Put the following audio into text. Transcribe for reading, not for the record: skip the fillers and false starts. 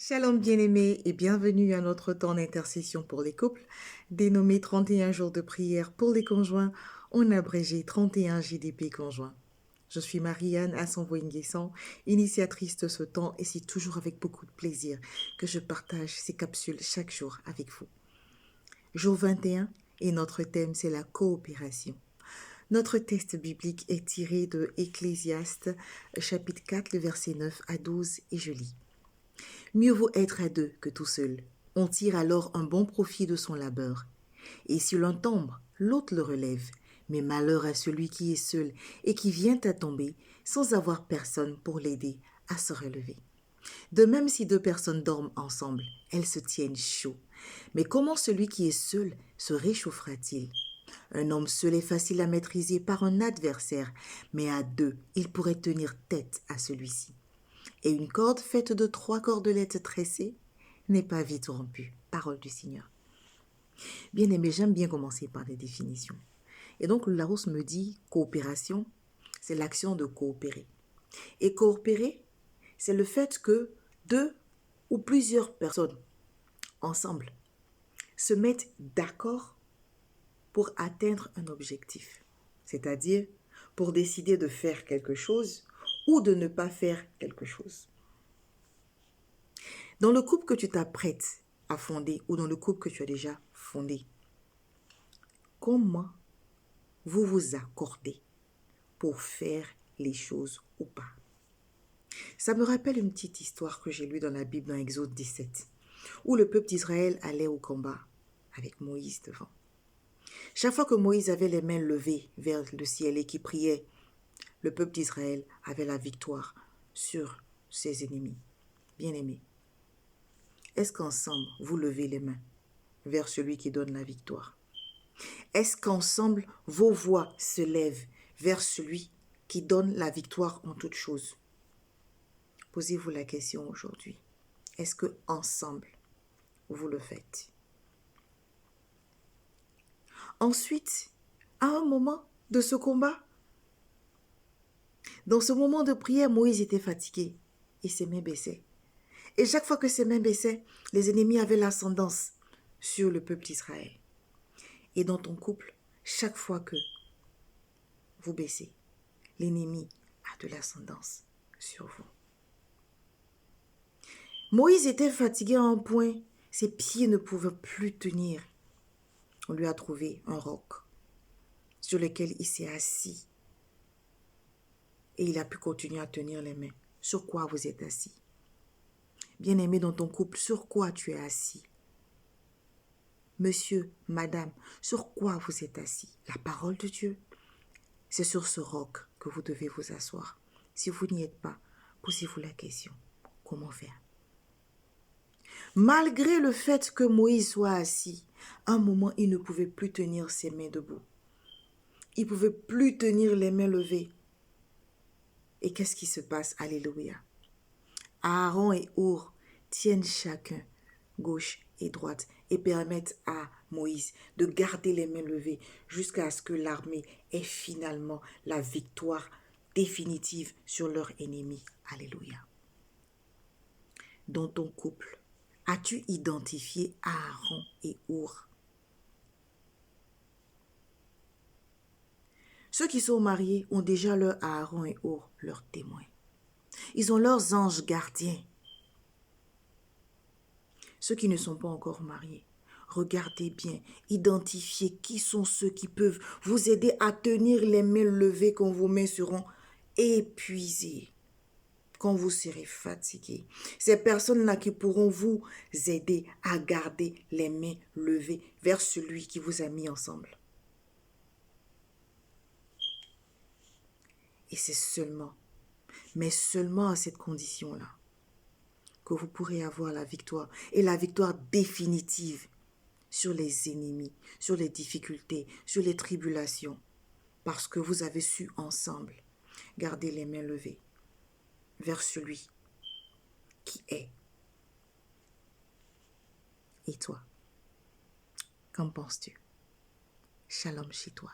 Shalom bien-aimés et bienvenue à notre temps d'intercession pour les couples, dénommé 31 jours de prière pour les conjoints, en abrégé 31 GDP conjoints. Je suis Marie-Anne Assanvoye-Nguessan, initiatrice de ce temps et c'est toujours avec beaucoup de plaisir que je partage ces capsules chaque jour avec vous. Jour 21 et notre thème c'est la coopération. Notre texte biblique est tiré de Ecclésiaste chapitre 4, le verset 9 à 12 et je lis. Mieux vaut être à deux que tout seul. On tire alors un bon profit de son labeur. Et si l'un tombe, l'autre le relève. Mais malheur à celui qui est seul et qui vient à tomber sans avoir personne pour l'aider à se relever. De même si deux personnes dorment ensemble, elles se tiennent chaud. Mais comment celui qui est seul se réchauffera-t-il? Un homme seul est facile à maîtriser par un adversaire, mais à deux, il pourrait tenir tête à celui-ci. Et une corde faite de 3 cordelettes tressées n'est pas vite rompue. Parole du Seigneur. Bien aimé, j'aime bien commencer par des définitions. Et donc le Larousse me dit coopération, c'est l'action de coopérer. Et coopérer, c'est le fait que deux ou plusieurs personnes ensemble se mettent d'accord pour atteindre un objectif. C'est-à-dire pour décider de faire quelque chose ou de ne pas faire quelque chose. Dans le couple que tu t'apprêtes à fonder ou dans le couple que tu as déjà fondé, comment vous vous accordez pour faire les choses ou pas? Ça me rappelle une petite histoire que j'ai lue dans la Bible dans Exode 17, où le peuple d'Israël allait au combat avec Moïse devant. Chaque fois que Moïse avait les mains levées vers le ciel et qu'il priait, le peuple d'Israël avait la victoire sur ses ennemis. Bien-aimés, est-ce qu'ensemble, vous levez les mains vers celui qui donne la victoire? Est-ce qu'ensemble, vos voix se lèvent vers celui qui donne la victoire en toutes choses? Posez-vous la question aujourd'hui. Est-ce que ensemble, vous le faites? Ensuite, à un moment de ce combat, dans ce moment de prière, Moïse était fatigué et ses mains baissaient. Et chaque fois que ses mains baissaient, les ennemis avaient l'ascendance sur le peuple d'Israël. Et dans ton couple, chaque fois que vous baissez, l'ennemi a de l'ascendance sur vous. Moïse était fatigué à un point, ses pieds ne pouvaient plus tenir. On lui a trouvé un roc sur lequel il s'est assis. Et il a pu continuer à tenir les mains. Sur quoi vous êtes assis? Bien-aimé dans ton couple, sur quoi tu es assis? Monsieur, madame, sur quoi vous êtes assis? La parole de Dieu. C'est sur ce roc que vous devez vous asseoir. Si vous n'y êtes pas, posez-vous la question. Comment faire? Malgré le fait que Moïse soit assis, à un moment, il ne pouvait plus tenir ses mains debout. Il ne pouvait plus tenir les mains levées. Et qu'est-ce qui se passe? Alléluia. Aaron et Our tiennent chacun gauche et droite et permettent à Moïse de garder les mains levées jusqu'à ce que l'armée ait finalement la victoire définitive sur leur ennemi. Alléluia. Dans ton couple, as-tu identifié Aaron et Our? Ceux qui sont mariés ont déjà leur Aaron et Our, leurs témoins. Ils ont leurs anges gardiens. Ceux qui ne sont pas encore mariés, regardez bien, identifiez qui sont ceux qui peuvent vous aider à tenir les mains levées quand vos mains seront épuisées, quand vous serez fatigués. Ces personnes-là qui pourront vous aider à garder les mains levées vers celui qui vous a mis ensemble. Et c'est seulement, mais seulement à cette condition-là, que vous pourrez avoir la victoire, et la victoire définitive sur les ennemis, sur les difficultés, sur les tribulations, parce que vous avez su ensemble garder les mains levées vers celui qui est. Et toi, qu'en penses-tu? Shalom chez toi.